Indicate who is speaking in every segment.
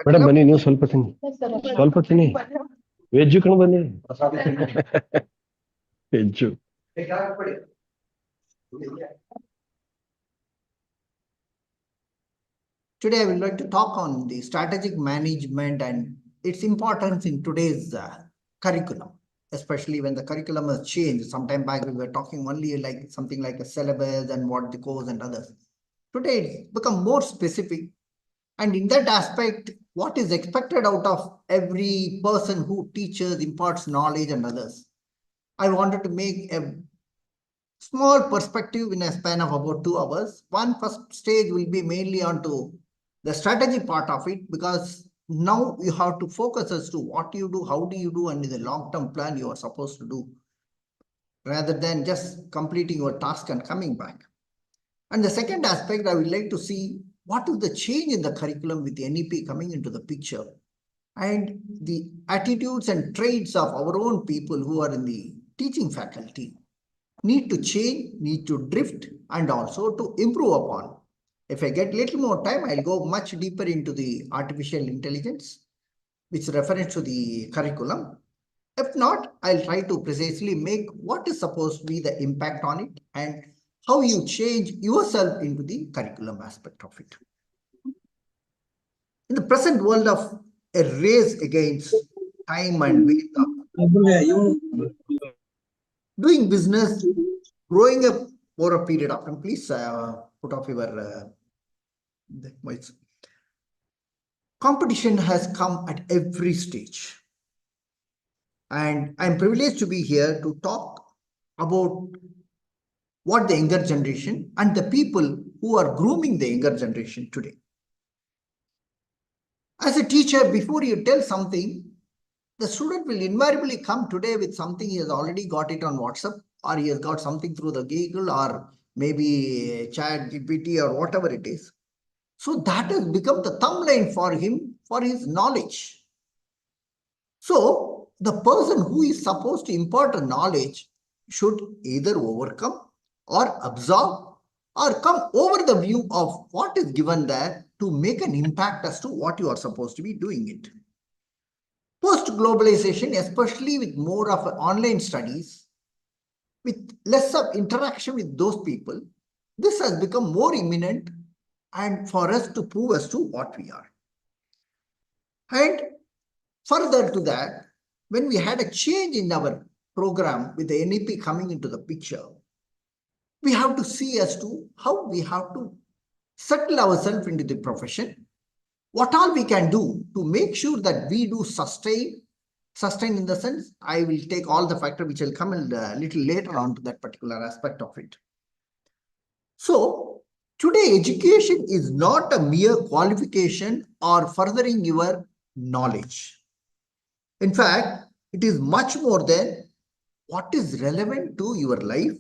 Speaker 1: Madam ಬನ್ನಿ ನೀವು ಸ್ವಲ್ಪ ತಿನ್ನಿ ಸ್ವಲ್ಪ ತಿನ್ನಿ ವೆಜ್ ಕಣ ಬನ್ನಿ veg
Speaker 2: Today, I would like to talk on the strategic management and its importance in today's curriculum, especially when the curriculum has changed. Sometime back, we were talking only like something like a syllabus and what the course and others. Today, it's become more specific. And in that aspect, what is expected out of every person who teaches, imparts knowledge and others. I wanted to make a small perspective in a span of about 2 hours. One first stage will be mainly onto the strategy part of it, because now you have to focus as to what you do, how do you do, and the long-term plan you are supposed to do, rather than just completing your task and coming back. And the second aspect, I would like to see what is the change in the curriculum with the NEP coming into the picture, and the attitudes and traits of our own people who are in the teaching faculty need to change, need to drift, and also to improve upon. If I get little more time, I'll go much deeper into the artificial intelligence, which reference to the curriculum. If not, I'll try to precisely make what is supposed to be the impact on it and how you change yourself into the curriculum aspect of it. In the present world of a race against time and weight of doing business, growing up over a period of time, please put off your voice. Competition has come at every stage. And I'm privileged to be here to talk about what the younger generation and the people who are grooming the younger generation today. As a teacher, before you tell something, the student will invariably come today with something he has already got it on WhatsApp, or he has got something through the Google, or maybe ChatGPT or whatever it is. So that has become the thumbnail for him for his knowledge. So the person who is supposed to impart a knowledge should either overcome or absorb or come over the view of what is given there to make an impact as to what you are supposed to be doing it. Post-globalization, especially with more of online studies, with less of interaction with those people, this has become more imminent and for us to prove as to what we are. And further to that, when we had a change in our program with the NEP coming into the picture, we have to see as to how we have to settle ourselves into the profession, what all we can do to make sure that we do sustain in the sense, I will take all the factor which will come a little later on to that particular aspect of it. So today, education is not a mere qualification or furthering your knowledge. In fact, it is much more than what is relevant to your life,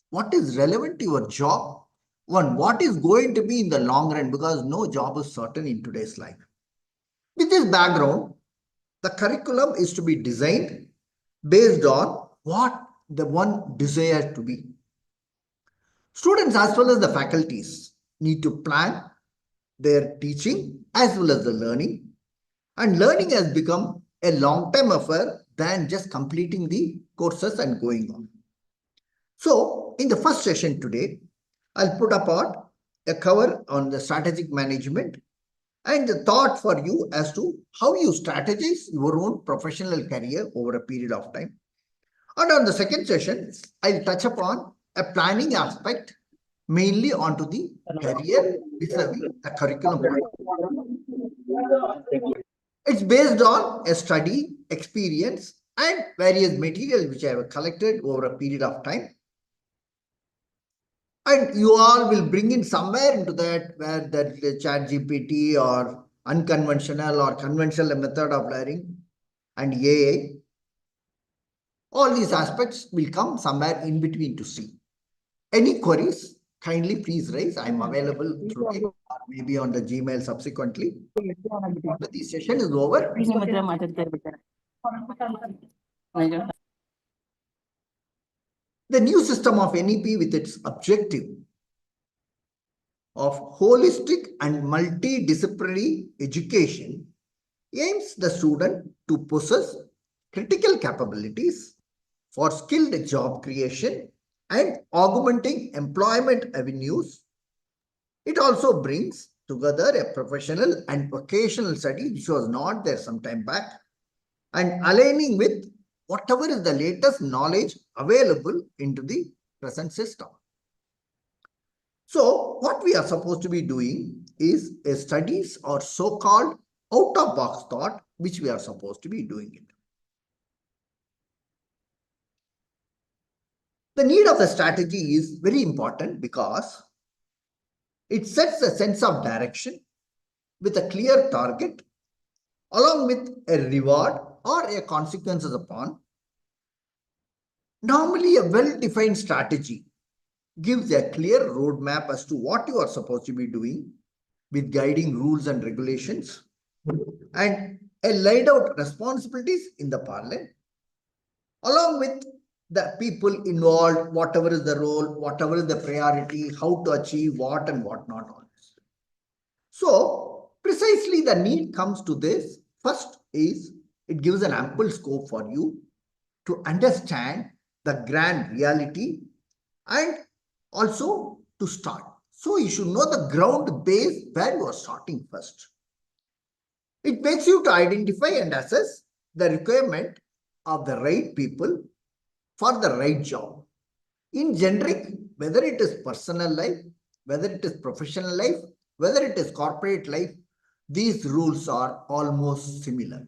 Speaker 2: what is relevant to your job, and what is going to be in the long run, because no job is certain in today's life. With this background, the curriculum is to be designed based on what the one desires to be. Students as well as the faculties need to plan their teaching as well as the learning. And learning has become a long-term affair than just completing the courses and going on. So in the first session today, I'll put apart a cover on the strategic management and the thought for you as to how you strategize your own professional career over a period of time. And on the second session, I'll touch upon a planning aspect, mainly onto the career vis-a-vis the curriculum. It's based on a study, experience, and various materials which I have collected over a period of time. And you all will bring in somewhere into that where that ChatGPT or unconventional or conventional method of learning and AI. All these aspects will come somewhere in between to see. Any queries, kindly please raise. I'm available today or maybe on the Gmail subsequently. After the session is over, the new system of NEP with its objective of holistic and multidisciplinary education aims the student to possess critical capabilities for skilled job creation and augmenting employment avenues. It also brings together a professional and vocational study which was not there some time back, and aligning with whatever is the latest knowledge available into the present system. So what we are supposed to be doing is a studies or so-called out-of-box thought, which we are supposed to be doing it. The need of the strategy is very important because it sets a sense of direction with a clear target along with a reward or a consequences upon. Normally, a well-defined strategy gives a clear roadmap as to what you are supposed to be doing with guiding rules and regulations and a laid out responsibilities in the parliament along with the people involved, whatever is the role, whatever is the priority, how to achieve what and what not. So precisely the need comes to this. First is it gives an ample scope for you to understand the grand reality and also to start. So you should know the ground base where you are starting first. It makes you to identify and assess the requirement of the right people for the right job. In generic, whether it is personal life, whether it is professional life, whether it is corporate life, these rules are almost similar.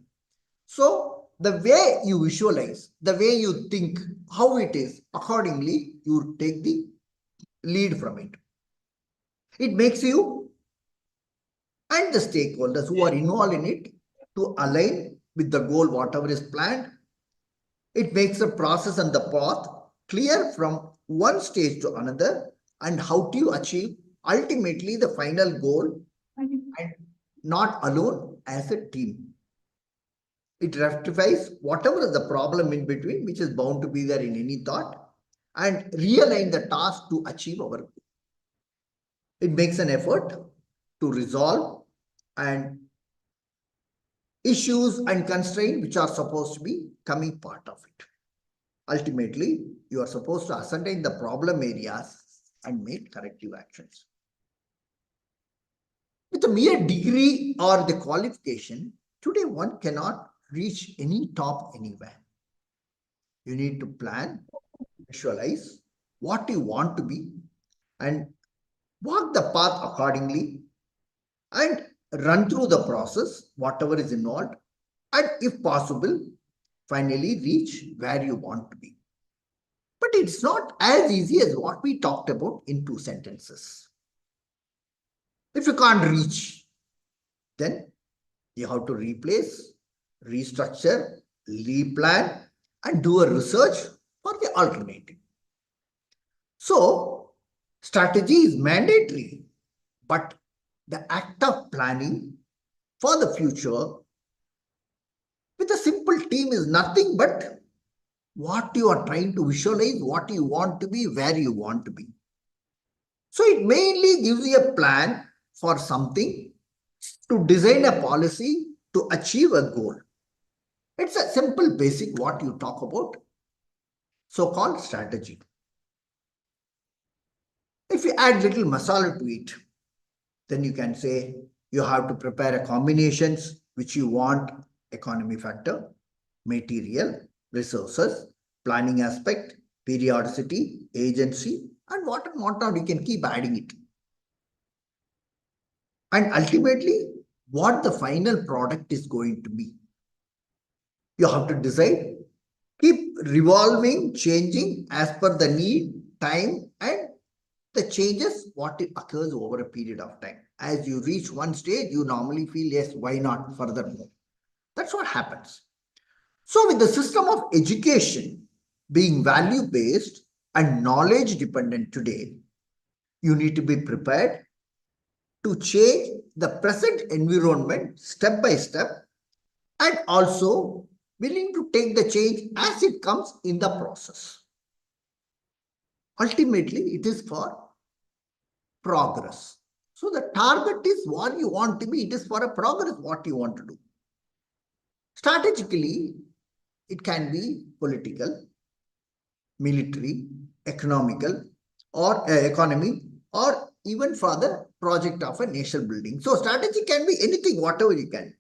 Speaker 2: So the way you visualize, the way you think, how it is, accordingly, you take the lead from it. It makes you and the stakeholders who are involved in it to align with the goal, whatever is planned. It makes the process and the path clear from one stage to another and how to achieve ultimately the final goal and not alone as a team. It rectifies whatever is the problem in between, which is bound to be there in any thought, and realign the task to achieve our goal. It makes an effort to resolve and issues and constraints which are supposed to be coming part of it. Ultimately, you are supposed to ascertain the problem areas and make corrective actions. With a mere degree or the qualification, today one cannot reach any top anywhere. You need to plan, visualize what you want to be and walk the path accordingly and run through the process, whatever is involved, and if possible, finally reach where you want to be. But it's not as easy as what we talked about in 2 sentences. If you can't reach, then you have to replace, restructure, replan, and do a research for the alternative. So, strategy is mandatory, but the act of planning for the future with a simple team is nothing but what you are trying to visualize, what you want to be, where you want to be. So it mainly gives you a plan for something, to design a policy to achieve a goal. It's a simple basic what you talk about, so-called strategy. If you add little masala to it, then you can say you have to prepare a combinations which you want: economy factor, material, resources, planning aspect, periodicity, agency, and what not, you can keep adding it. And ultimately, what the final product is going to be. You have to decide, keep revolving, changing as per the need, time, and the changes, what it occurs over a period of time. As you reach one stage, you normally feel, yes, why not furthermore? That's what happens. So with the system of education being value-based and knowledge-dependent today, you need to be prepared to change the present environment step by step and also willing to take the change as it comes in the process. Ultimately, it is for progress. So the target is what you want to be. It is for a progress what you want to do. Strategically, it can be political, military, economical, or economy, or even for the project of a nation building. So strategy can be anything, whatever you can.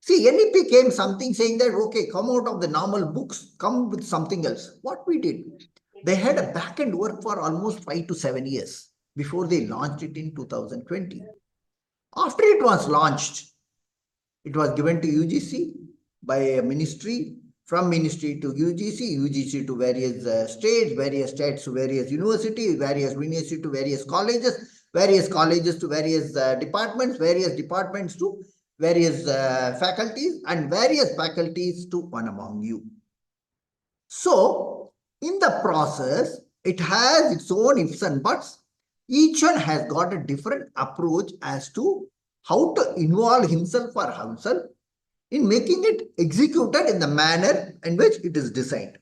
Speaker 2: See, NEP came something saying that, okay, come out of the normal books, come with something else. What we did, they had a back-end work for almost 5 to 7 years before they launched it in 2020. After it was launched, it was given to UGC by a ministry, from ministry to UGC, UGC to various states to various universities, various universities to various colleges to various departments to various faculties, and various faculties to one among you. So, in the process, it has its own ifs and buts. Each one has got a different approach as to how to involve himself or herself in making it executed in the manner in which it is designed.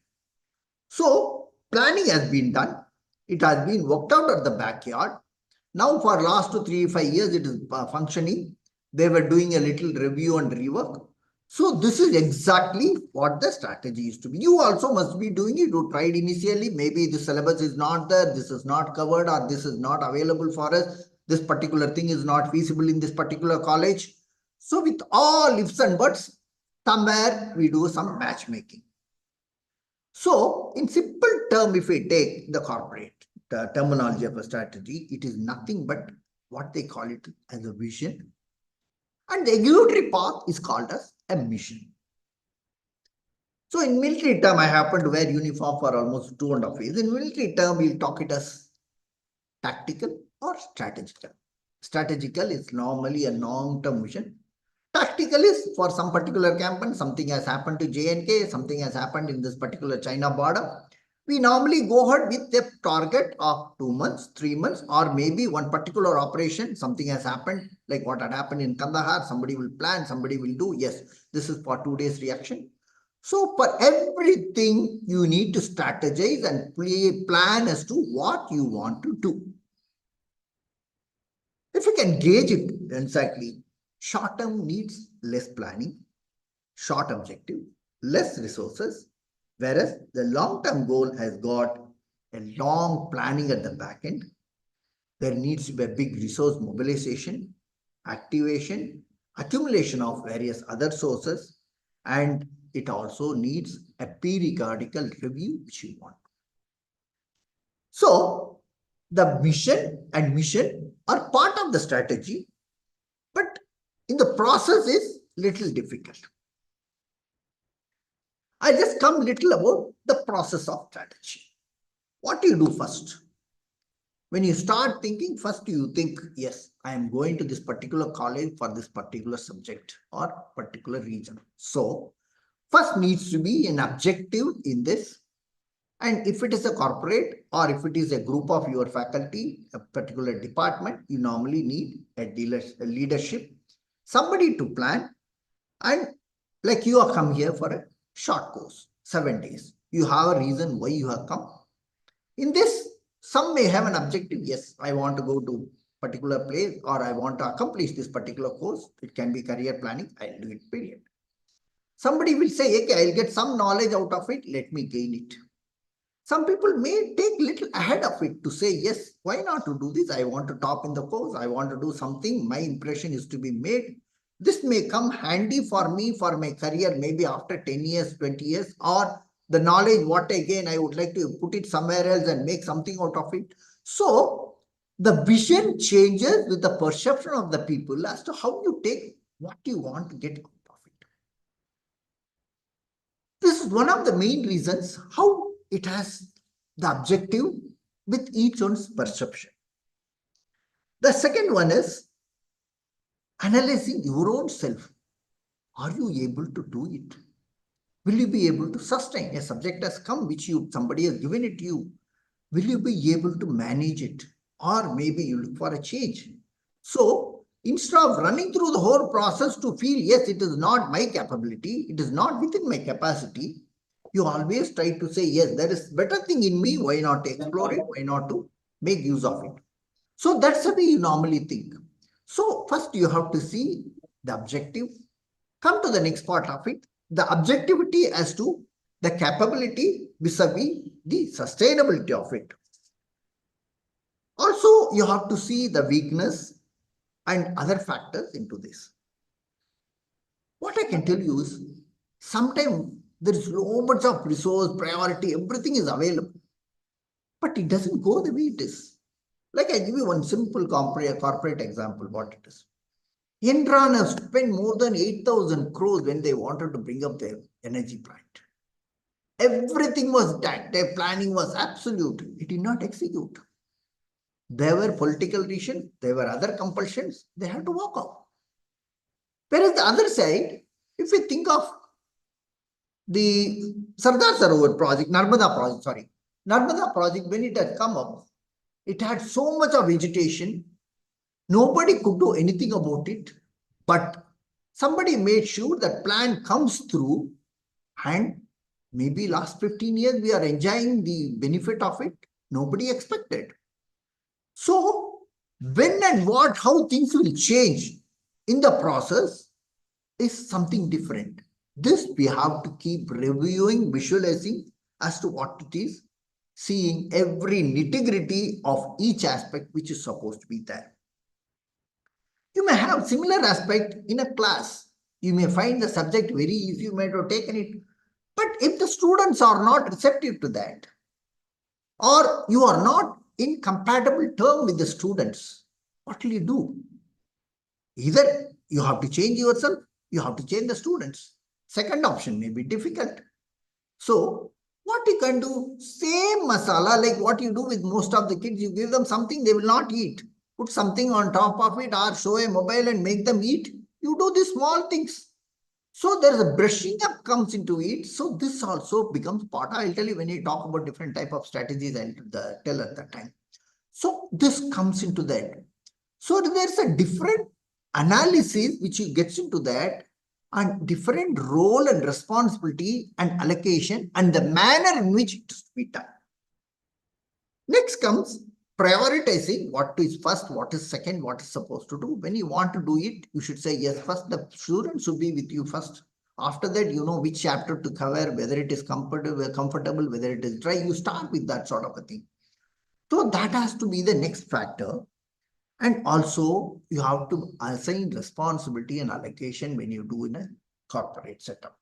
Speaker 2: So, planning has been done. It has been worked out at the backyard. Now, for last 3-5 years, it is functioning. They were doing a little review and rework. So, this is exactly what the strategy is to be. You also must be doing it. You tried initially. Maybe the syllabus is not there. This is not covered, or this is not available for us. This particular thing is not feasible in this particular college. So, with all ifs and buts, somewhere we do some matchmaking. So, in simple term, if we take the corporate terminology of a strategy, it is nothing but what they call it as a vision. And the executory path is called as a mission. So, in military term, I happen to wear uniform for almost 2.5 years. In military term, we'll talk it as tactical or strategical. Strategical is normally a long-term vision. Tactical is for some particular campaign, something has happened to J&K, something has happened in this particular China border. We normally go ahead with a target of 2 months, 3 months, or maybe one particular operation, something has happened, like what had happened in Kandahar, somebody will plan, somebody will do, yes, this is for 2 days reaction. So for everything, you need to strategize and plan as to what you want to do. If you can gauge it exactly, short term needs less planning, short objective, less resources, whereas the long-term goal has got a long planning at the back end. There needs to be a big resource mobilization, activation, accumulation of various other sources, and it also needs a periodical review which you want. So, the vision and mission are part of the strategy, but in the process is little difficult. I just come little about the process of strategy. What do you do first? When you start thinking, first you think, yes, I am going to this particular college for this particular subject or particular region. So, first needs to be an objective in this. And if it is a corporate or if it is a group of your faculty, a particular department, you normally need a leadership, somebody to plan. And like you have come here for a short course, 7 days. You have a reason why you have come. In this, some may have an objective. Yes, I want to go to a particular place or I want to accomplish this particular course. It can be career planning. I'll do it, period. Somebody will say, okay, I'll get some knowledge out of it. Let me gain it. Some people may take little ahead of it to say, yes, why not to do this? I want to top in the course. I want to do something. My impression is to be made. This may come handy for me for my career, maybe after 10 years, 20 years, or the knowledge, what again, I would like to put it somewhere else and make something out of it. So the vision changes with the perception of the people as to how you take what you want to get out of it. This is one of the main reasons how it has the objective with each one's perception. The second one is analyzing your own self. Are you able to do it? Will you be able to sustain? A subject has come which somebody has given it to you. Will you be able to manage it? Or maybe you look for a change. So instead of running through the whole process to feel, yes, it is not my capability, it is not within my capacity, you always try to say, yes, there is better thing in me, why not explore it, why not to make use of it. So that's the way you normally think. So first you have to see the objective, Come to the next part of it, the objectivity as to the capability vis-a-vis the sustainability of it. Also, you have to see the weakness and other factors into this. What I can tell you is, sometimes there is so much of resource, priority, everything is available, but it doesn't go the way it is. Like I give you one simple corporate example, what it is. Enron has spent more than 8,000 crores when they wanted to bring up their energy plant. Everything was done. Their planning was absolute. It did not execute. There were political reasons, there were other compulsions, they had to walk out. Whereas the other side, if we think of the Sardar Sarovar project, Narmada project, when it had come up, it had so much of vegetation, nobody could do anything about it, but somebody made sure that plan comes through, and maybe last 15 years we are enjoying the benefit of it. Nobody expected. So when and what, how things will change in the process is something different. This we have to keep reviewing, visualizing as to what it is, seeing every nitty-gritty of each aspect which is supposed to be there. You may have similar aspect in a class. You may find the subject very easy, you might have taken it. But if the students are not receptive to that, or you are not in compatible term with the students, what will you do? Either you have to change yourself, you have to change the students. Second option may be difficult. So what you can do, same masala like what you do with most of the kids, you give them something they will not eat. Put something on top of it or show a mobile and make them eat. You do these small things. So there is a brushing up comes into it. So this also becomes part. I'll tell you when you talk about different type of strategies, I'll tell at that time. So this comes into that. So there's a different analysis which gets into that, and different role and responsibility and allocation and the manner in which it is to be done. Next comes prioritizing what is first, what is second, what is supposed to do. When you want to do it, you should say, yes, first the student should be with you first. After that, you know which chapter to cover, whether it is comfortable, whether it is dry. You start with that sort of a thing. So that has to be the next factor. And also, you have to assign responsibility and allocation when you do in a corporate setup.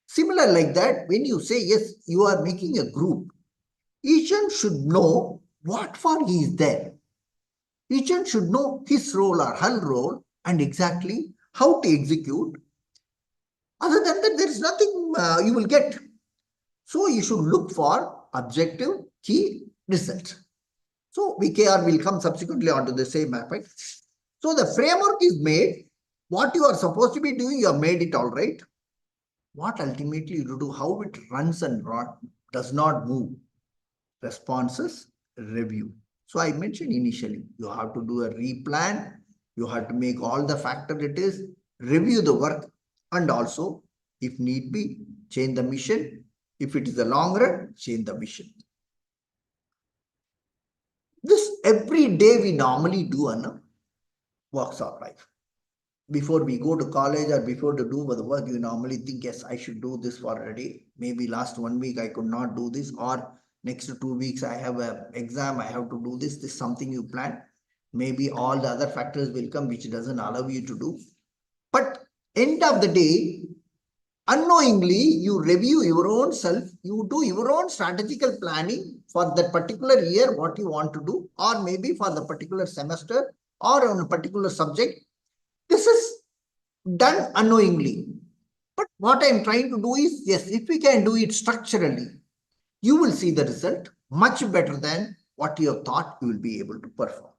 Speaker 2: Similar like that, when you say, yes, you are making a group, each one should know what for he is there. Each one should know his role or her role and exactly how to execute. Other than that, there is nothing you will get. So you should look for objective key result. So VKR will come subsequently onto the same aspect. So the framework is made. What you are supposed to be doing, you have made it all right. What ultimately you do, how it runs and does not move. Responses, review. So I mentioned initially, you have to do a replan. You have to make all the factor it is, review the work, and also, if need be, change the mission. If it is a long run, change the mission. This every day we normally do on a workshop life. Before we go to college or before to do the work, you normally think, yes, I should do this for a day. Maybe last 1 week I could not do this, or next 2 weeks I have an exam, I have to do this. This is something you plan. Maybe all the other factors will come which doesn't allow you to do. But end of the day, unknowingly, you review your own self, you do your own strategical planning for that particular year, what you want to do, or maybe for the particular semester or on a particular subject. This is done unknowingly. But what I'm trying to do is, yes, if we can do it structurally, you will see the result much better than what you have thought you will be able to perform.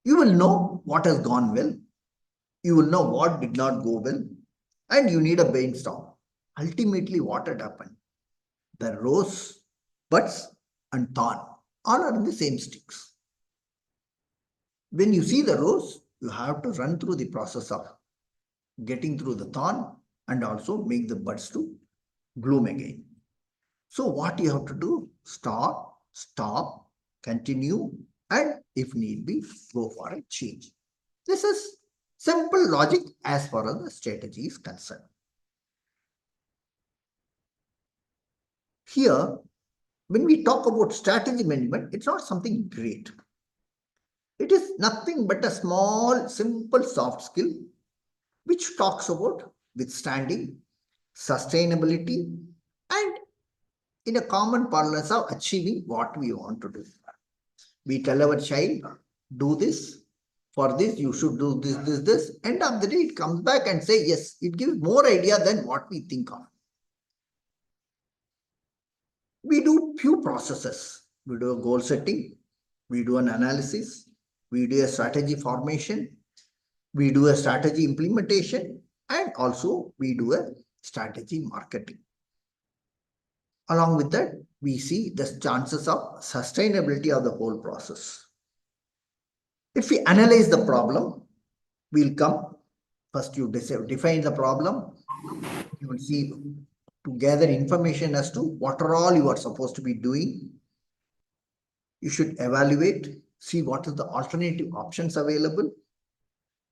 Speaker 2: You will know what has gone well. You will know what did not go well. And you need a brainstorm. Ultimately, what had happened? The rose, buds, and thorn all are in the same sticks. When you see the rose, you have to run through the process of getting through the thorn and also make the buds to bloom again. So what you have to do? Stop, continue, and if need be, go for a change. This is Simple logic as far as the strategy is concerned. Here, when we talk about strategy management, it's not something great. It is nothing but a small, simple soft skill which talks about withstanding, sustainability, and in a common parlance of achieving what we want to do. We tell our child, do this, for this you should do this. End of the day, it comes back and say, yes, it gives more idea than what we think of. We do few processes. We do a goal setting, we do an analysis, we do a strategy formation, we do a strategy implementation, and also we do a strategy marketing. Along with that, we see the chances of sustainability of the whole process. If we analyze the problem, we'll come. First, you define the problem. You will see to gather information as to what are all you are supposed to be doing. You should evaluate, see what is the alternative options available.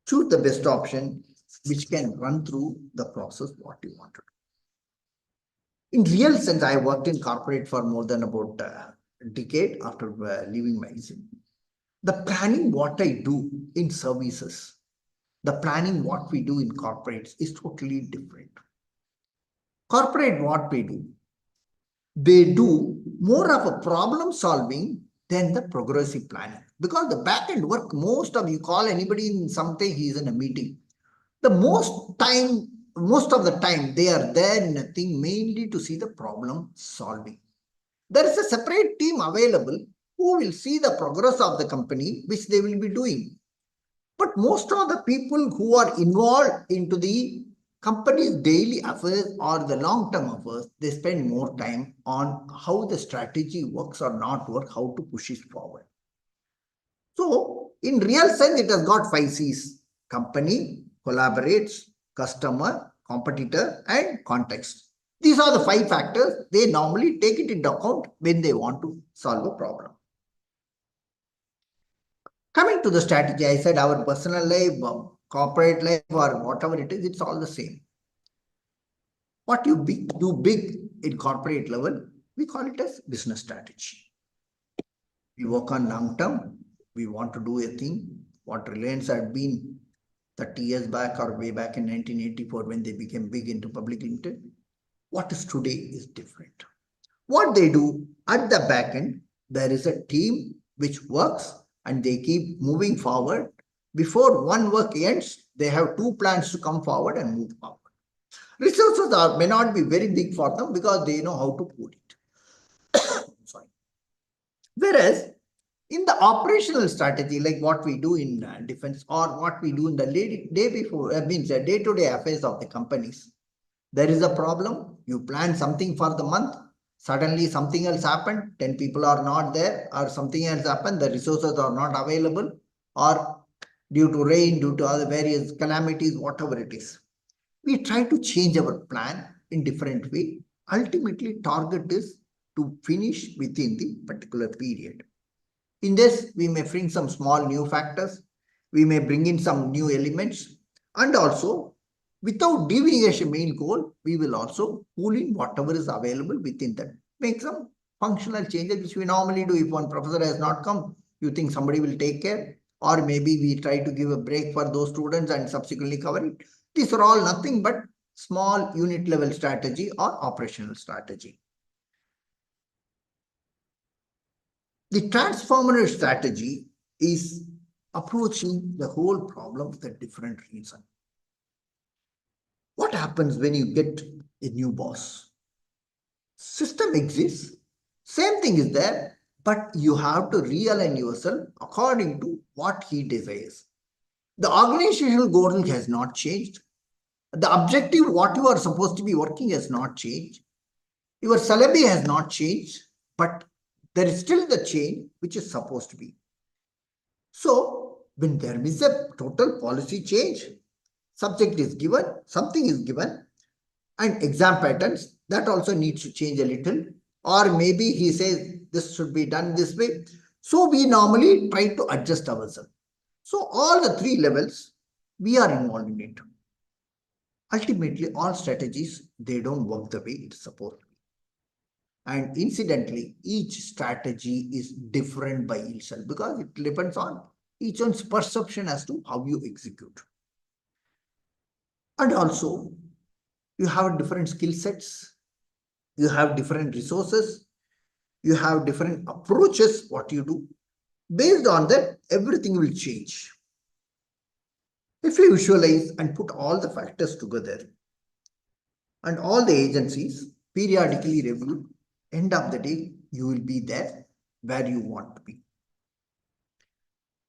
Speaker 2: Choose the best option which can run through the process what you want to do. In real sense, I worked in corporate for more than about a decade after leaving medicine. The planning what I do in services, the planning what we do in corporates is totally different. Corporate what we do, they do more of a problem solving than the progressive planning. Because the back end work, most of you call anybody in something, he's in a meeting. The most of the time, they are there in a thing mainly to see the problem solving. There is a separate team available who will see the progress of the company, which they will be doing. But most of the people who are involved into the company's daily affairs or the long-term affairs, they spend more time on how the strategy works or not work, how to push it forward. So, in real sense, it has got 5 C's: company, collaborates, customer, competitor, and context. These are the 5 factors they normally take it into account when they want to solve a problem. Coming to the strategy, I said our personal life, corporate life, or whatever it is, it's all the same. What you do big in corporate level, we call it as business strategy. We work on long term. We want to do a thing. What Reliance had been 30 years back or way back in 1984 when they became big into public limited, what is today is different. What they do at the back end, there is a team which works and they keep moving forward. Before one work ends, they have 2 plans to come forward and move forward. Resources may not be very big for them because they know how to put it. Sorry. Whereas in the operational strategy, like what we do in defense or what we do in the day before, means the day-to-day affairs of the companies, there is a problem. You plan something for the month. Suddenly something else happened. 10 people are not there or something else happened. The resources are not available or due to rain, due to other various calamities, whatever it is. We try to change our plan in different way. Ultimately, target is to finish within the particular period. In this, we may bring some small new factors. We may bring in some new elements. And also, without deviation main goal, we will also pull in whatever is available within that. Make some functional changes, which we normally do. If one professor has not come, you think somebody will take care. Or maybe we try to give a break for those students and subsequently cover it. These are all nothing but small unit level strategy or operational strategy. The transformative strategy is approaching the whole problem with a different reason. What happens when you get a new boss? System exists, same thing is there, but you have to realign yourself according to what he desires. The organizational goal has not changed. The objective, what you are supposed to be working, has not changed. Your syllabi has not changed, but there is still the change which is supposed to be. So, when there is a total policy change, subject is given, something is given, and exam patterns, that also needs to change a little. Or maybe he says this should be done this way. So, we normally try to adjust ourselves. So, all the 3 levels, we are involved in it. Ultimately, all strategies, they don't work the way it's supposed to be. And incidentally, each strategy is different by itself because it depends on each one's perception as to how you execute. And also, you have different skill sets, you have different resources, you have different approaches, what you do. Based on that, everything will change. If you visualize and put all the factors together and all the agencies periodically review, end of the day, you will be there where you want to be.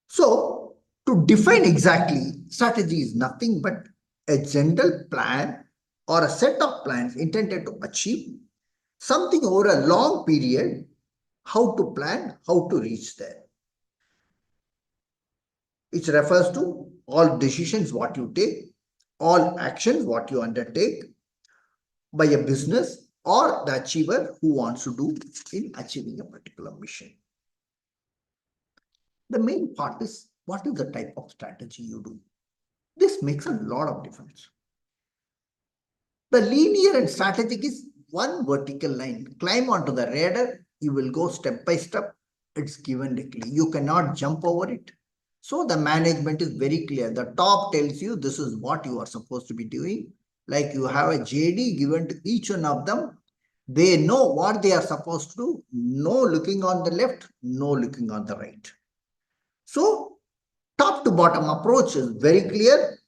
Speaker 2: So, to define exactly, strategy is nothing but a general plan or a set of plans intended to achieve something over a long period, how to plan, how to reach there. It refers to all decisions what you take, all actions what you undertake by a business or the achiever who wants to do in achieving a particular mission. The main part is what is the type of strategy you do. This makes a lot of difference. The linear and strategic is one vertical line. Climb onto the radar, you will go step by step. It's given directly. You cannot jump over it. So the management is very clear. The top tells you this is what you are supposed to be doing. Like you have a JD given to each one of them. They know what they are supposed to do. No looking on the left, no looking on the right. So top to bottom approach is very clear,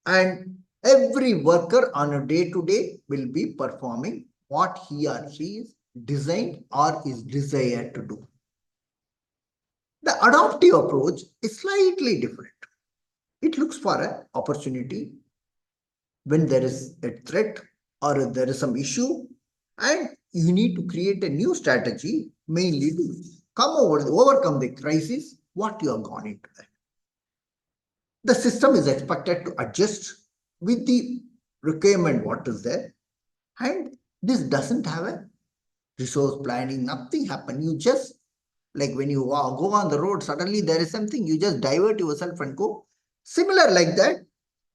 Speaker 2: and every worker on a day-to-day will be performing what he or she is designed or is desired to do. The adaptive approach is slightly different. It looks for an opportunity when there is a threat or there is some issue, and you need to create a new strategy mainly to overcome the crisis what you have gone into that. The system is expected to adjust with the requirement what is there, and this doesn't have a resource planning, nothing happen. You just, like when you go on the road, suddenly there is something, you just divert yourself and go. Similar like that,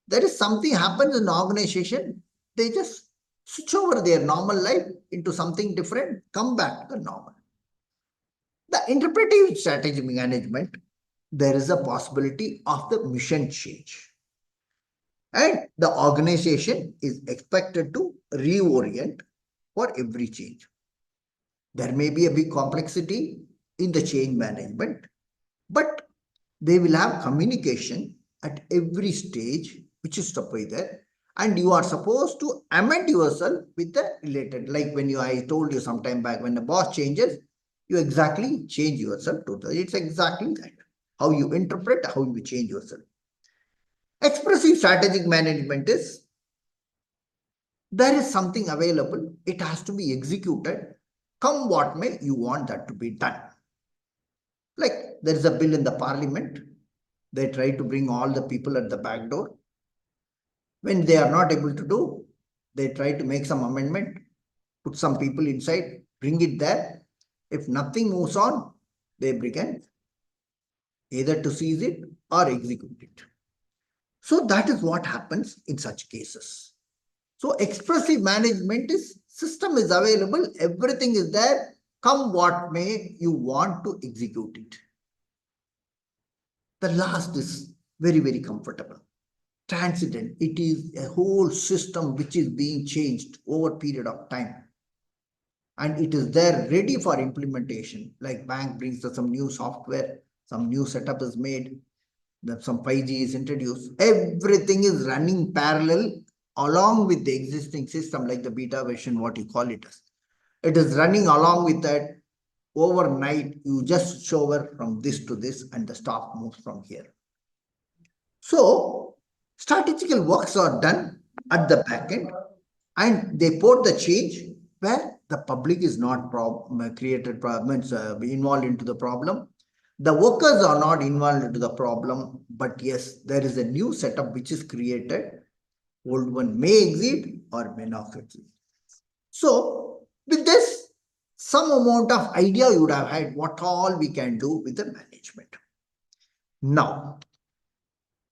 Speaker 2: there is something happens in the organization, they just switch over their normal life into something different, come back to the normal. The interpretive strategy management, there is a possibility of the mission change. And the organization is expected to reorient for every change. There may be a big complexity in the change management, but they will have communication at every stage, which is step by there. And you are supposed to amend yourself with the related, like when I told you some time back, when the boss changes, you exactly change yourself totally. It's exactly that. How you interpret, how you change yourself. Expressive strategic management is there is something available, it has to be executed. Come what may, you want that to be done. Like there is a bill in the parliament, they try to bring all the people at the back door. When they are not able to do, they try to make some amendment, put some people inside, bring it there. If nothing moves on, they begin either to seize it or execute it. So that is what happens in such cases. So expressive management is system is available, everything is there, come what may, you want to execute it. The last is very, very comfortable. Transient, it is a whole system which is being changed over a period of time. And it is there ready for implementation. Like bank brings some new software, some new setup is made, that some 5G is introduced. Everything is running parallel along with the existing system, like the beta version, what you call it as. It is running along with that. Overnight, you just switch over from this to this and the staff moves from here. So, strategical works are done at the back end and they put the change where the public is not created problems, involved into the problem. The workers are not involved into the problem, but yes, there is a new setup which is created. Old one may exist or may not exist. So, with this, some amount of idea you would have had what all we can do with the management. Now,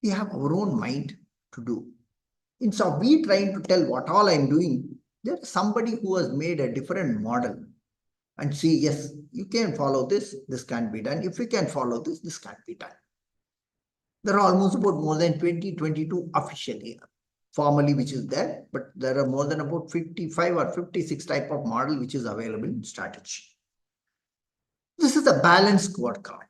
Speaker 2: We have our own mind to do. Instead of we trying to tell what all I'm doing, there is somebody who has made a different model and see, yes, you can follow this, this can be done. If you can follow this, this can be done. There are almost about more than 20, 22 officially, formally, which is there, but there are more than about 55 or 56 type of model which is available in strategy. This is a balanced scorecard.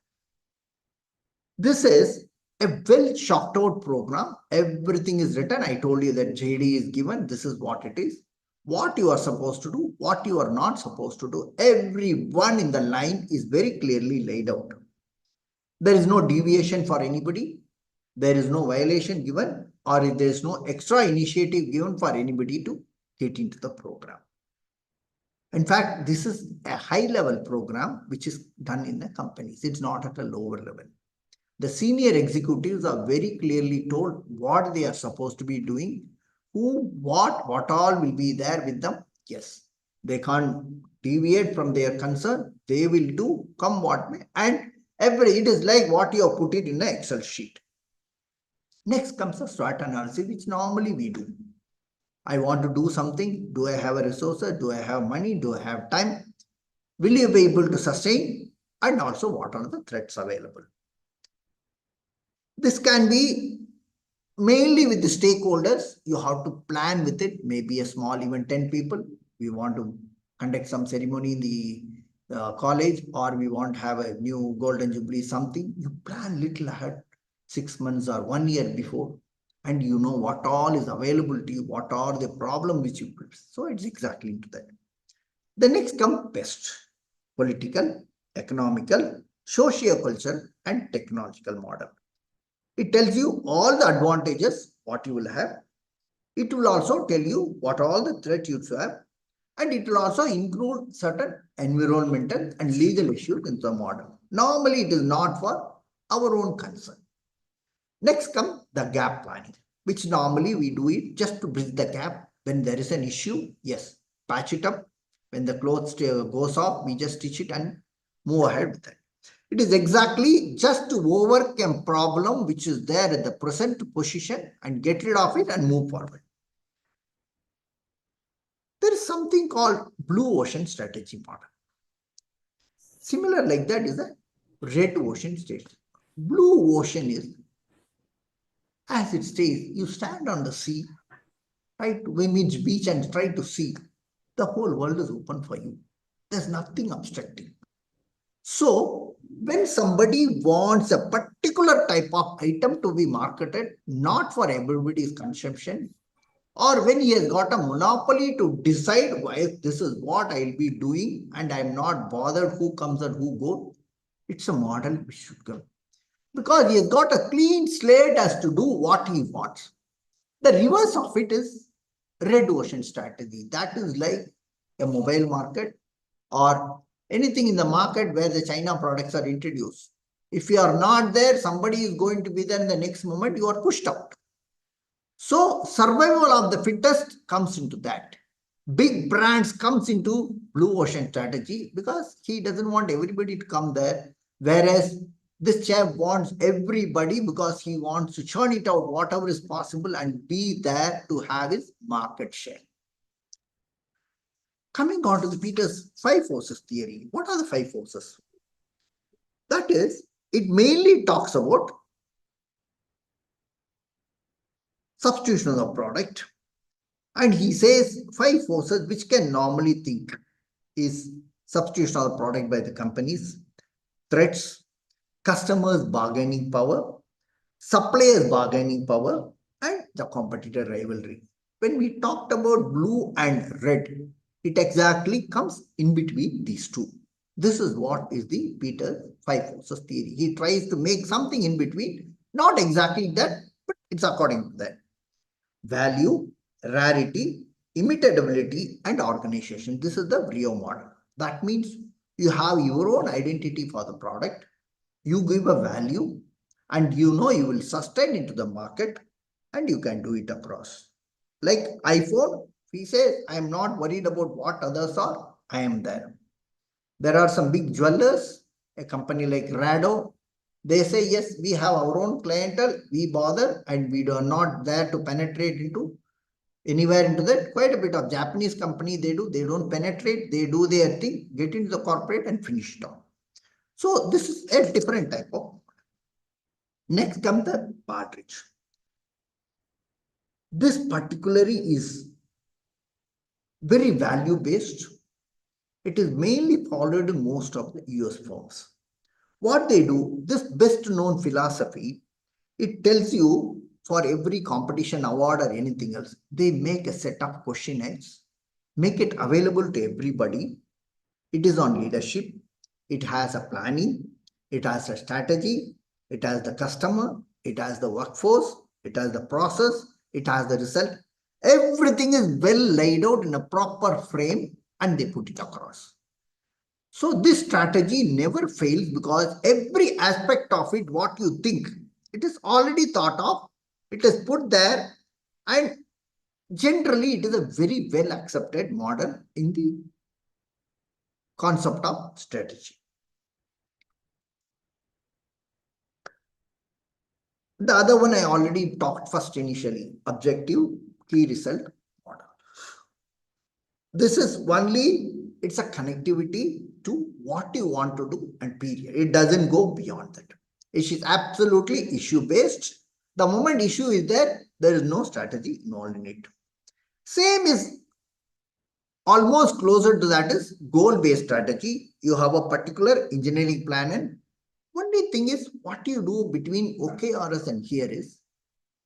Speaker 2: This is a well shocked out program. Everything is written. I told you that JD is given. This is what it is. What you are supposed to do, what you are not supposed to do. Everyone in the line is very clearly laid out. There is no deviation for anybody. There is no violation given, or there is no extra initiative given for anybody to get into the program. In fact, this is a high level program which is done in the companies. It's not at a lower level. The senior executives are very clearly told what they are supposed to be doing, who, what all will be there with them. Yes, they can't deviate from their concern. They will do come what may. And it is like what you have put it in an Excel sheet. Next comes the SWOT analysis, which normally we do. I want to do something. Do I have a resource? Do I have money? Do I have time? Will you be able to sustain? And also, what are the threats available? This can be mainly with the stakeholders. You have to plan with it. Maybe a small, even 10 people. We want to conduct some ceremony in the college, or we want to have a new golden jubilee, something. You plan little ahead, 6 months or 1 year before, and you know what all is available to you, what are the problems which you put. So it's exactly into that. The next come best political, economical, socio-cultural, and technological model. It tells you all the advantages, what you will have. It will also tell you what all the threats you have. And it will also include certain environmental and legal issues in the model. Normally, it is not for our own concern. Next comes the gap planning, which normally we do it just to bridge the gap. When there is an issue, yes, patch it up. When the clothes goes off, we just stitch it and move ahead with it. It is exactly just to overcome problem which is there at the present position and get rid of it and move forward. There is something called blue ocean strategy model. Similar like that is a red ocean strategy. Blue ocean is, as it says, you stand on the sea, right? We mean beach and try to see. The whole world is open for you. There's nothing obstructing. So when somebody wants a particular type of item to be marketed, not for everybody's consumption, or when he has got a monopoly to decide why this is what I'll be doing and I'm not bothered who comes and who goes, it's a model which should come. Because he has got a clean slate as to do what he wants. The reverse of it is red ocean strategy. That is like a mobile market or anything in the market where the China products are introduced. If you are not there, somebody is going to be there in the next moment, you are pushed out. So survival of the fittest comes into that. Big brands comes into blue ocean strategy because he doesn't want everybody to come there. Whereas this chap wants everybody because he wants to churn it out whatever is possible and be there to have his market share. Coming on to the Peter's 5 forces theory. What are the 5 forces? That is, it mainly talks about substitution of the product. And he says 5 forces which can normally think is substitution of the product by the companies, threats, customers' bargaining power, suppliers' bargaining power, and the competitor rivalry. When we talked about blue and red, it exactly comes in between these two. This is what is the Peter 5 forces theory. He tries to make something in between, not exactly that, but it's according to that. Value, rarity, imitability, and organization. This is the Brio model. That means you have your own identity for the product, you give a value, and you know you will sustain into the market, and you can do it across. Like iPhone, he says, I am not worried about what others are, I am there. There are some big jewelers, a company like Rado, They say, yes, we have our own clientele, we bother, and we are not there to penetrate into anywhere into that. Quite a bit of Japanese company they don't penetrate, they do their thing, get into the corporate and finish it off. So this is a different type of. Next comes the partridge. This particularly is very value based. It is mainly followed in most of the US firms. What they do, this best known philosophy, it tells you for every competition award or anything else, they make a set of questionnaires, make it available to everybody. It is on leadership. It has a planning. It has a strategy. It has the customer. It has the workforce. It has the process. It has the result. Everything is well laid out in a proper frame and they put it across. So this strategy never fails because every aspect of it, what you think, it is already thought of, it is put there, and generally it is a very well accepted model in the concept of strategy. The other one I already talked first initially, objective, key result model. This is only, it's a connectivity to what you want to do and period. It doesn't go beyond that. It is absolutely issue based. The moment issue is there, there is no strategy involved in it. Same is almost closer to that is goal based strategy. You have a particular engineering plan, and only thing is what you do between OKRs and here is,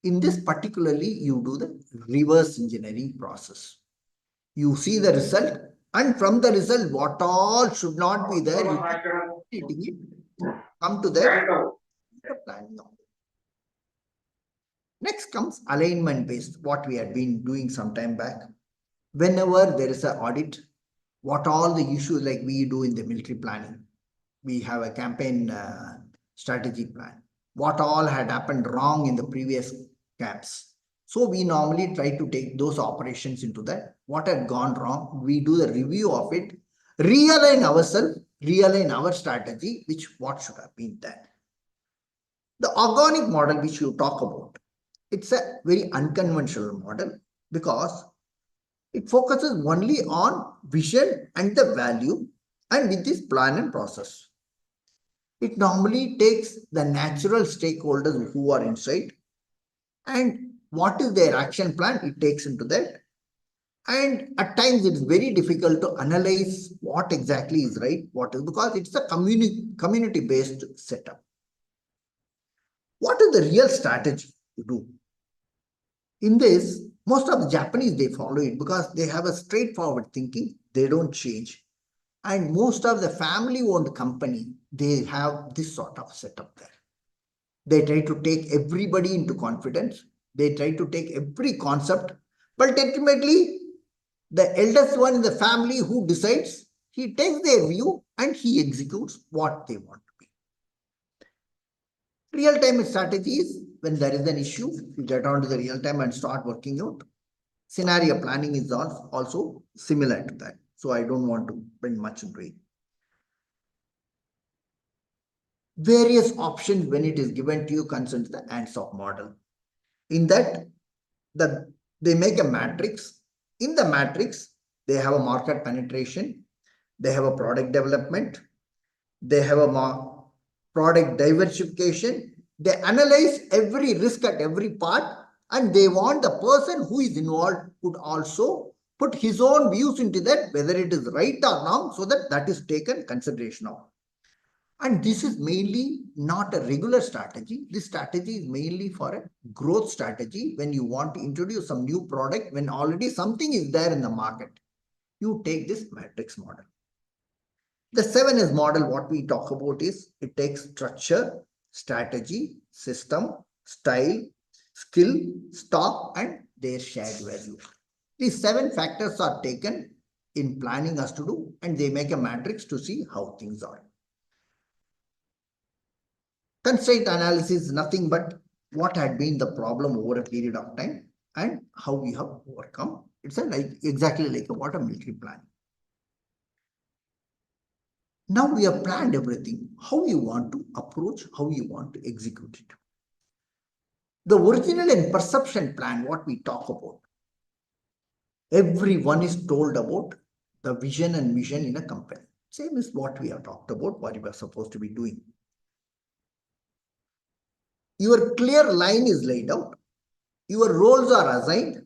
Speaker 2: in this particularly you do the reverse engineering process. You see the result, and from the result what all should not be there, you it, come to that planning. Next comes alignment based, what we had been doing some time back. Whenever there is an audit, what all the issues like we do in the military planning, we have a campaign strategy plan, what all had happened wrong in the previous camps. So we normally try to take those operations into that, what had gone wrong, we do the review of it, realign ourselves, realign our strategy, which what should have been there. The organic model which you talk about, it's a very unconventional model because it focuses only on vision and the value, and with this plan and process. It normally takes the natural stakeholders who are inside and what is their action plan, it takes into that. And at times it's very difficult to analyze what exactly is right, what is, because it's a community-based setup. What is the real strategy to do? In this, most of the Japanese, they follow it because they have a straightforward thinking, they don't change. And most of the family-owned company, they have this sort of setup there. They try to take everybody into confidence. They try to take every concept, but ultimately, the eldest one in the family who decides, he takes their view and he executes what they want to be. Real-time strategies, when there is an issue, you get on to the real-time and start working out. Scenario planning is also similar to that. So I don't want to bring much into it. Various options when it is given to you concerns the hands-off model. In that, they make a matrix. In the matrix, they have a market penetration, they have a product development, they have a product diversification. They analyze every risk at every part, and they want the person who is involved could also put his own views into that, whether it is right or wrong, so that that is taken consideration of. And this is mainly not a regular strategy. This strategy is mainly for a growth strategy. When you want to introduce some new product, when already something is there in the market, you take this matrix model. The 7S model, what we talk about is, it takes structure, strategy, system, style, skill, stock, and their shared value. These 7 factors are taken in planning us to do, and they make a matrix to see how things are. Constraint analysis is nothing but what had been the problem over a period of time and how we have overcome. It's exactly like what a military plan. Now we have planned everything, how you want to approach, how you want to execute it. The original and perception plan, what we talk about, everyone is told about the vision and mission in a company. Same as what we have talked about, what you are supposed to be doing. Your clear line is laid out, your roles are assigned,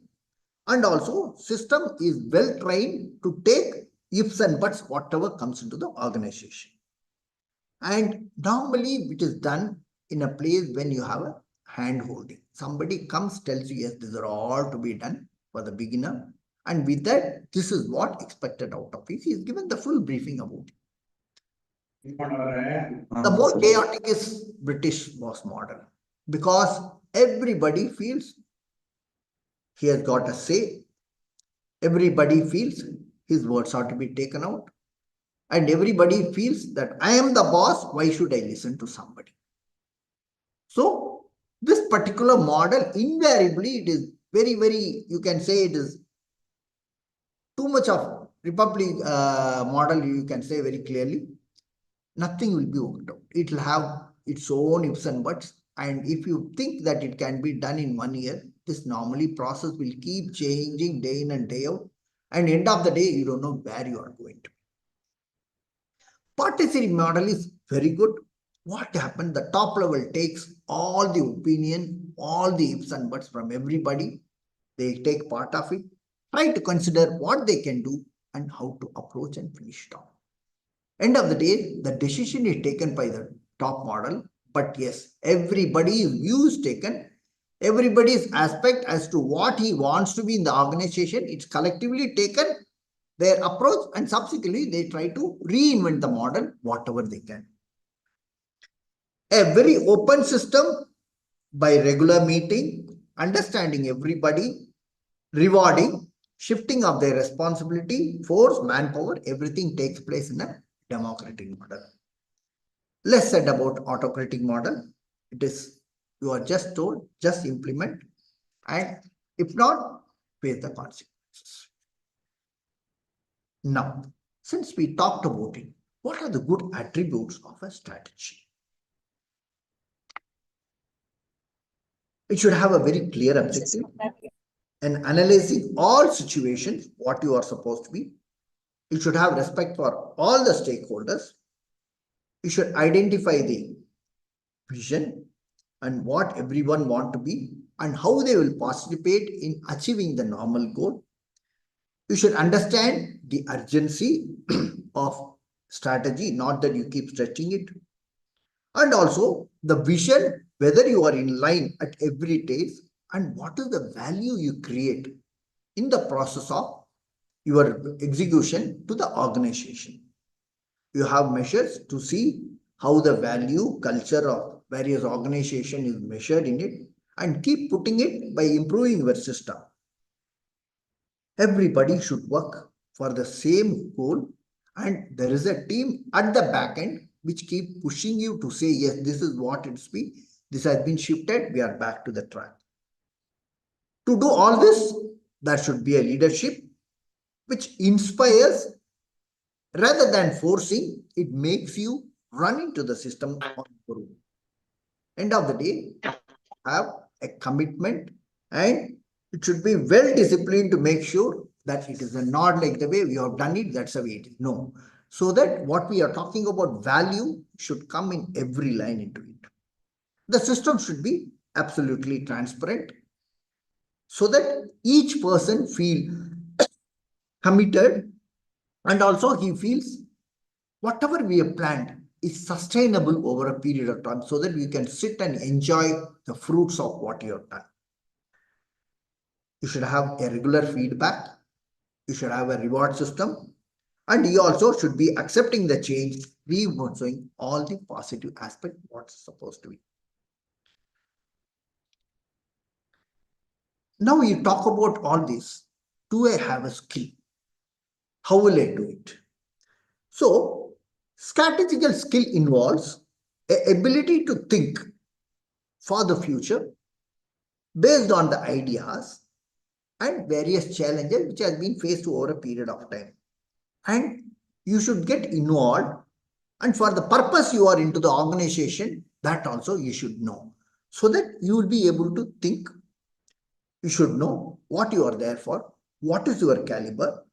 Speaker 2: and also system is well trained to take ifs and buts, whatever comes into the organization. And normally it is done in a place when you have a hand holding. Somebody comes, tells you, yes, these are all to be done for the beginner. And with that, this is what expected out of it. He is given the full briefing about it. The more chaotic is British boss model, because everybody feels he has got a say. Everybody feels his words are to be taken out. And everybody feels that I am the boss. Why should I listen to somebody? So this particular model, invariably, it is very, very, you can say it is too much of republic model, you can say very clearly. Nothing will be worked out. It will have its own ifs and buts. And if you think that it can be done in 1 year, this normally process will keep changing day in and day out. And end of the day, you don't know where you are going to. Participatory model is very good. What happened? The top level takes all the opinion, all the ifs and buts from everybody. They take part of it, try to consider what they can do and how to approach and finish it off. End of the day, the decision is taken by the top model. But yes, everybody's view is taken. Everybody's aspect as to what he wants to be in the organization, it's collectively taken, their approach, and subsequently they try to reinvent the model, whatever they can. A very open system by regular meeting, understanding everybody, rewarding, shifting of their responsibility, force, manpower, everything takes place in a democratic model. Less said about autocratic model. It is, you are just told, just implement, and if not, face the consequences. Now, since we talked about it, what are the good attributes of a strategy? It should have a very clear objective and analyzing all situations, what you are supposed to be. You should have respect for all the stakeholders. You should identify the vision and what everyone want to be and how they will participate in achieving the normal goal. You should understand the urgency of strategy, not that you keep stretching it. And also the vision, whether you are in line at every stage and what is the value you create in the process of your execution to the organization. You have measures to see how the value culture of various organization is measured in it and keep putting it by improving your system. Everybody should work for the same goal and there is a team at the back end which keep pushing you to say, yes, this is what it's been. This has been shifted. We are back to the track. To do all this, there should be a leadership which inspires rather than forcing. It makes you run into the system on your own. End of the day, have a commitment and it should be well disciplined to make sure that it is not like the way we have done it, that's the way it is. No. So that what we are talking about value should come in every line into it. The system should be absolutely transparent so that each person feel committed and also he feels whatever we have planned is sustainable over a period of time so that we can sit and enjoy the fruits of what you have done. You should have a regular feedback. You should have a reward system. And you also should be accepting the change, reinforcing all the positive aspect what's supposed to be. Now you talk about all this. Do I have a skill? How will I do it? So, strategical skill involves a ability to think for the future based on the ideas and various challenges which has been faced over a period of time. And you should get involved And for the purpose you are into the organization, that also you should know. So that you will be able to think, you should know what you are there for, what is your caliber,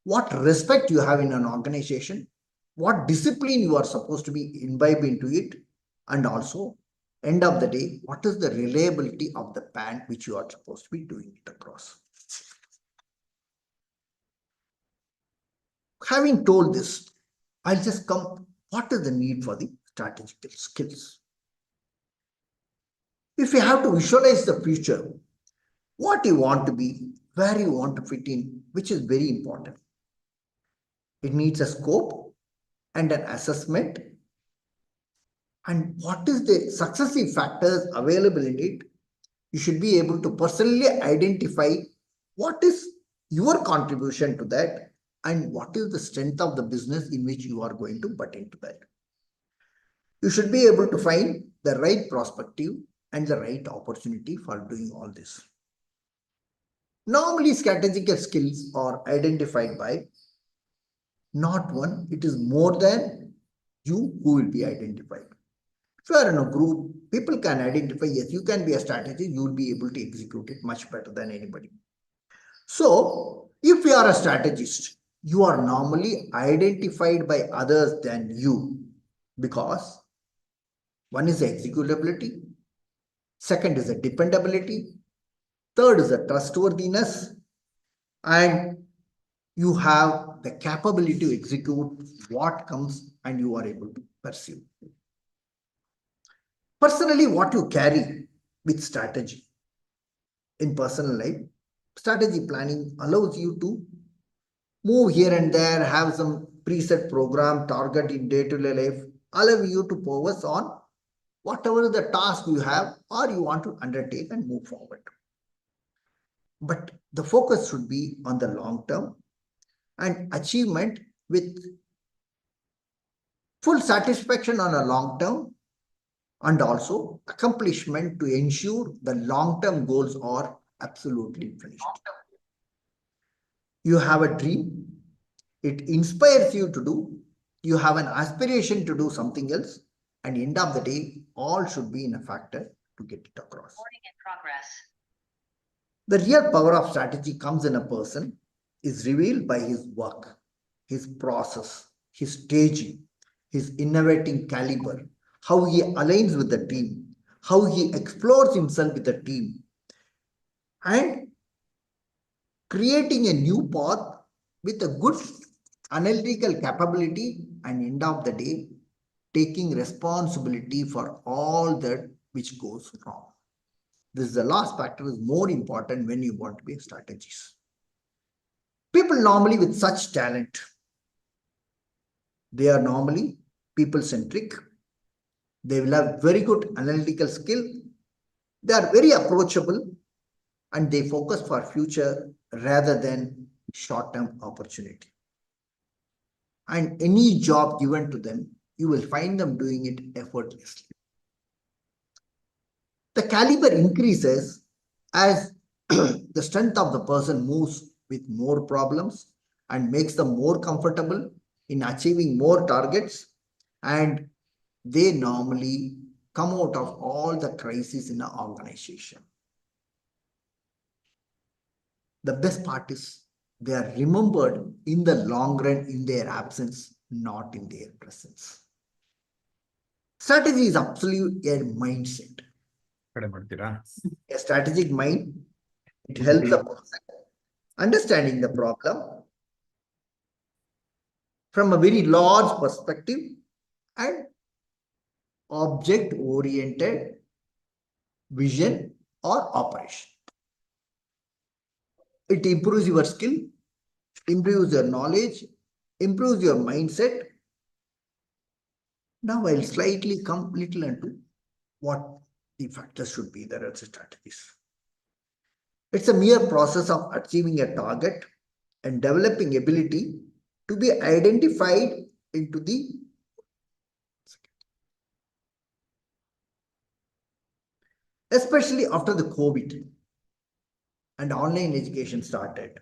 Speaker 2: what respect you have in an organization, what discipline you are supposed to be imbibed into it, and also, end of the day, what is the reliability of the band which you are supposed to be doing it across. Having told this, I'll just come, what is the need for the strategic skills? If you have to visualize the future, what you want to be, where you want to fit in, which is very important. It needs a scope and an assessment. And what is the successive factors available in it? You should be able to personally identify what is your contribution to that and what is the strength of the business in which you are going to butt into that. You should be able to find the right perspective and the right opportunity for doing all this. Normally, strategic skills are identified by not one, it is more than you who will be identified. If you are in a group, people can identify, yes, you can be a strategist, you will be able to execute it much better than anybody. So, if you are a strategist, you are normally identified by others than you because one is the executability, second is the dependability, third is the trustworthiness, and you have the capability to execute what comes and you are able to pursue. Personally, what you carry with strategy in personal life, strategy planning allows you to move here and there, have some preset program, target in day-to-day life, allow you to focus on whatever the task you have or you want to undertake and move forward. But the focus should be on the long term and achievement with full satisfaction on a long term and also accomplishment to ensure the long-term goals are absolutely finished. You have a dream, it inspires you to do, you have an aspiration to do something else, and end of the day, all should be in a factor to get it across. The real power of strategy comes in a person is revealed by his work, his process, his staging, his innovating caliber, how he aligns with the team, how he explores himself with the team, and creating a new path with a good analytical capability and end of the day, taking responsibility for all that which goes wrong. This is the last factor is more important when you want to be a strategist. People normally with such talent, they are normally people-centric. They will have very good analytical skill. They are very approachable and they focus for future rather than short-term opportunity. And any job given to them, you will find them doing it effortlessly. The caliber increases as the strength of the person moves with more problems and makes them more comfortable in achieving more targets, and they normally come out of all the crises in an organization. The best part is they are remembered in the long run in their absence, not in their presence. Strategy is absolutely a mindset. A strategic mind, it helps the person understanding the problem from a very large perspective and object-oriented vision or operation. It improves your skill, improves your knowledge, improves your mindset. Now I'll slightly come little into what the factors should be there as strategies. It's a mere process of achieving a target and developing ability to be identified into the especially after the COVID and online education started.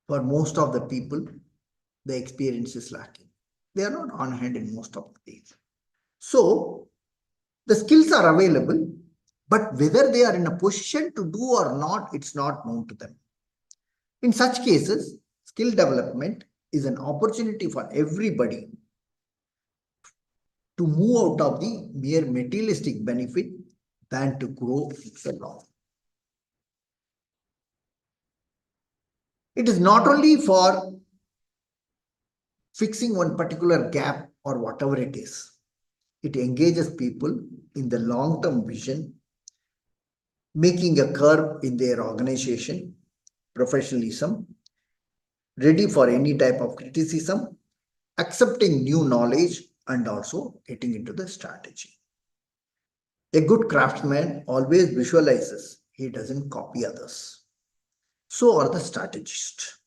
Speaker 2: For most of the people, the experience is lacking. They are not on hand in most of the days. So the skills are available, but whether they are in a position to do or not, it's not known to them. In such cases, skill development is an opportunity for everybody to move out of the mere materialistic benefit than to grow the long. It is not only for fixing one particular gap or whatever it is. It engages people in the long-term vision, making a curve in their organization, professionalism, ready for any type of criticism, accepting new knowledge, and also getting into the strategy. A good craftsman always visualizes, he doesn't copy others. So are the strategists.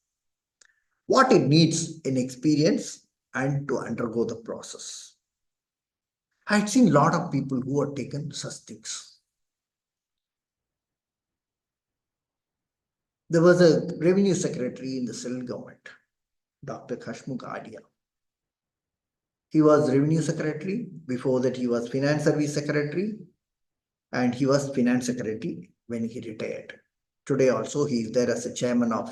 Speaker 2: What it needs in experience and to undergo the process. I've seen a lot of people who have taken such things. There was a revenue secretary in the central government, Dr. Kashmukh Adia. He was revenue secretary. Before that, he was finance service secretary. And he was finance secretary when he retired. Today also, he is there as a chairman of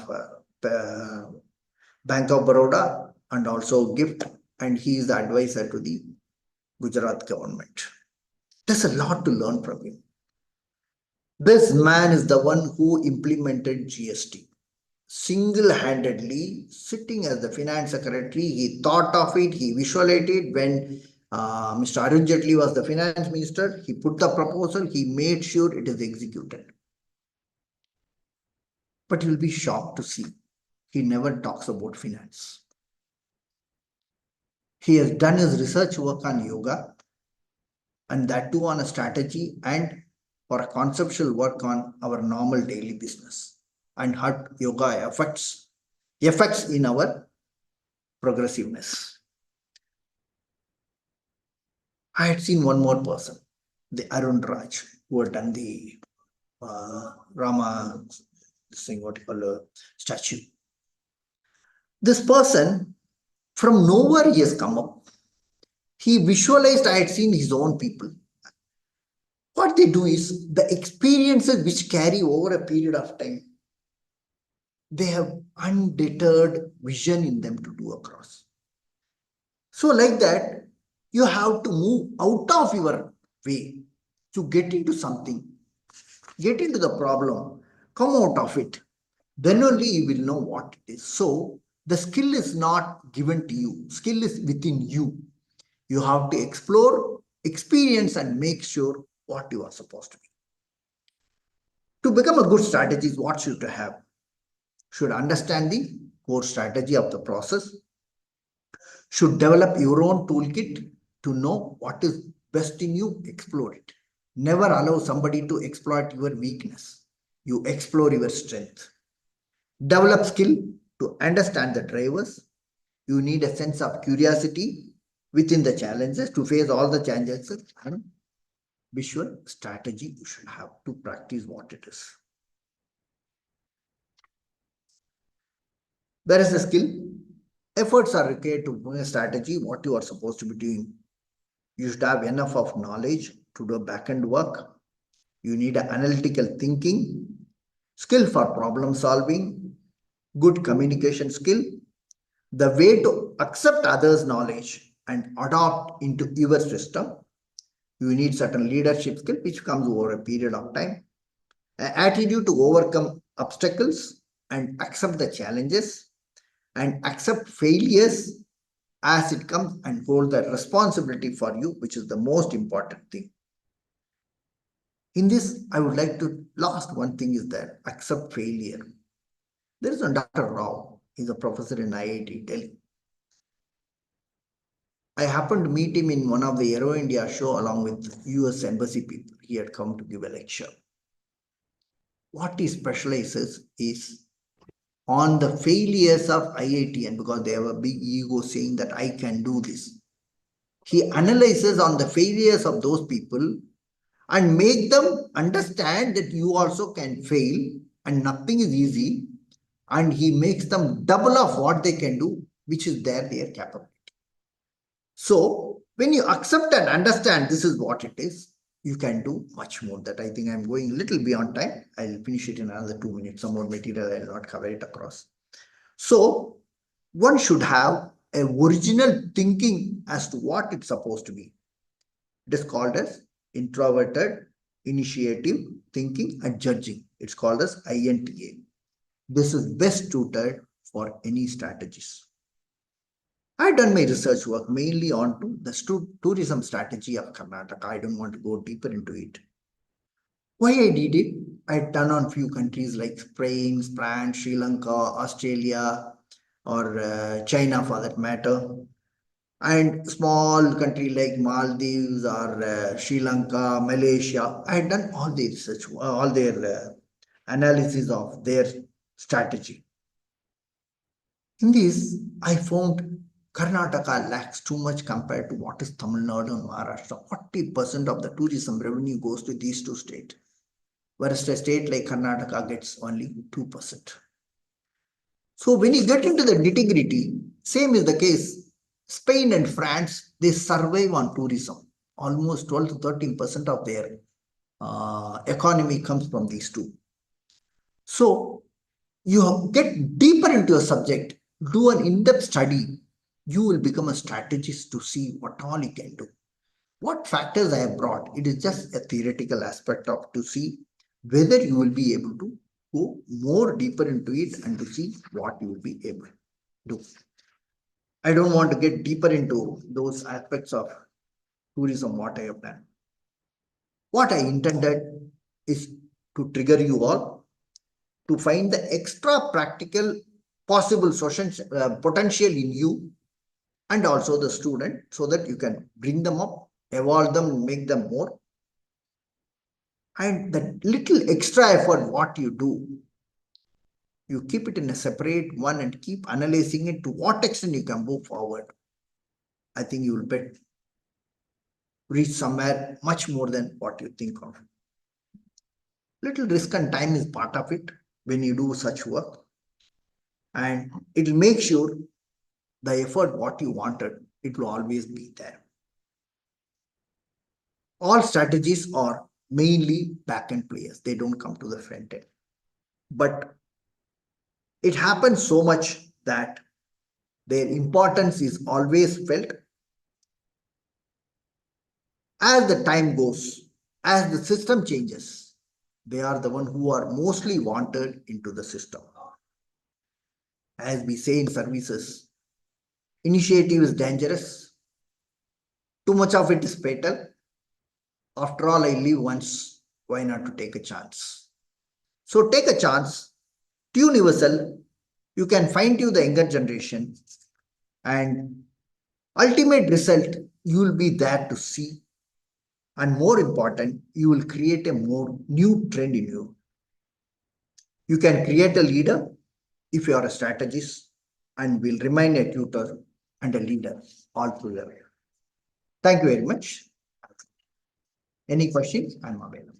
Speaker 2: Bank of Baroda and also GIFT. And he is the advisor to the Gujarat government. There's a lot to learn from him. This man is the one who implemented GST. Single-handedly, sitting as the finance secretary, he thought of it, he visualized it. When Mr. Arun Jaitley was the finance minister, he put the proposal, he made sure it is executed. But you'll be shocked to see, he never talks about finance. He has done his research work on yoga, and that too on a strategy and for a conceptual work on our normal daily business and how yoga affects in our progressiveness. I had seen one more person, the Arun Raj, who had done the Rama, this thing, what you call a statue. This person, from nowhere he has come up. He visualized, I had seen his own people. What they do is, the experiences which carry over a period of time, they have undeterred vision in them to do across. So like that, you have to move out of your way to get into something, get into the problem, come out of it. Then only you will know what it is. So the skill is not given to you. Skill is within you. You have to explore, experience, and make sure what you are supposed to be. To become a good strategist, what should you have? Should understand the core strategy of the process. Should develop your own toolkit to know what is best in you, explore it. Never allow somebody to exploit your weakness. You explore your strength. Develop skill to understand the drivers. You need a sense of curiosity within the challenges to face all the challenges, and visual strategy you should have to practice what it is. There is a skill. Efforts are required to bring a strategy, what you are supposed to be doing. You should have enough of knowledge to do back-end work. You need an analytical thinking, skill for problem solving, good communication skill, the way to accept others' knowledge and adopt into your system. You need certain leadership skill which comes over a period of time. An attitude to overcome obstacles and accept the challenges and accept failures as it comes and hold the responsibility for you, which is the most important thing. In this, I would like to, last one thing is that accept failure. There is a Dr. Rao, he's a professor in IIT Delhi. I happened to meet him in one of the Aero India show along with US embassy people. He had come to give a lecture. What he specializes is on the failures of IIT, and because they have a big ego saying that I can do this. He analyzes on the failures of those people and make them understand that you also can fail and nothing is easy, and he makes them double of what they can do which is their capability. So when you accept and understand this is what it is, you can do much more. That I think I'm going a little beyond time. I'll finish it in another 2 minutes. Some more material, I'll not cover it across. So one should have a original thinking as to what it's supposed to be. It is called as introverted, initiative, thinking and judging. It's called as INTA. This is best suited for any strategies. I've done my research work mainly on the tourism strategy of Karnataka. I don't want to go deeper into it. Why I did it? I've done on few countries like Spain, France, Sri Lanka, Australia, or China for that matter. And small country like Maldives or Sri Lanka, Malaysia. I had done all the research, all their analysis of their strategy. In this, I found Karnataka lacks too much compared to what is Tamil Nadu and Maharashtra. 40% of the tourism revenue goes to these two states, whereas a state like Karnataka gets only 2%. So when you get into the nitty-gritty, same is the case. Spain and France, they survive on tourism. Almost 12 to 13% of their economy comes from these two. So you get deeper into a subject, do an in-depth study, you will become a strategist to see what all you can do. What factors I have brought, it is just a theoretical aspect of to see whether you will be able to go more deeper into it and to see what you will be able to do. I don't want to get deeper into those aspects of tourism, what I have done. What I intended is to trigger you all to find the extra practical possible potential in you and also the student so that you can bring them up, evolve them, make them more. And that little extra effort, what you do, you keep it in a separate one and keep analyzing it to what extent you can move forward. I think you will reach somewhere much more than what you think of. Little risk and time is part of it when you do such work. And it will make sure the effort, what you wanted, it will always be there. All strategies are mainly back-end players. They don't come to the front end. But it happens so much that their importance is always felt. As the time goes, as the system changes, they are the one who are mostly wanted into the system. As we say in services, initiative is dangerous. Too much of it is fatal. After all, I live once. Why not to take a chance? So take a chance, tune yourself. You can fine-tune the younger generation, and ultimate result you will be there to see. And more important, you will create a more new trend in you. You can create a leader if you are a strategist, and will remain a tutor and a leader all through the way. Thank you very much. Any questions? I'm available.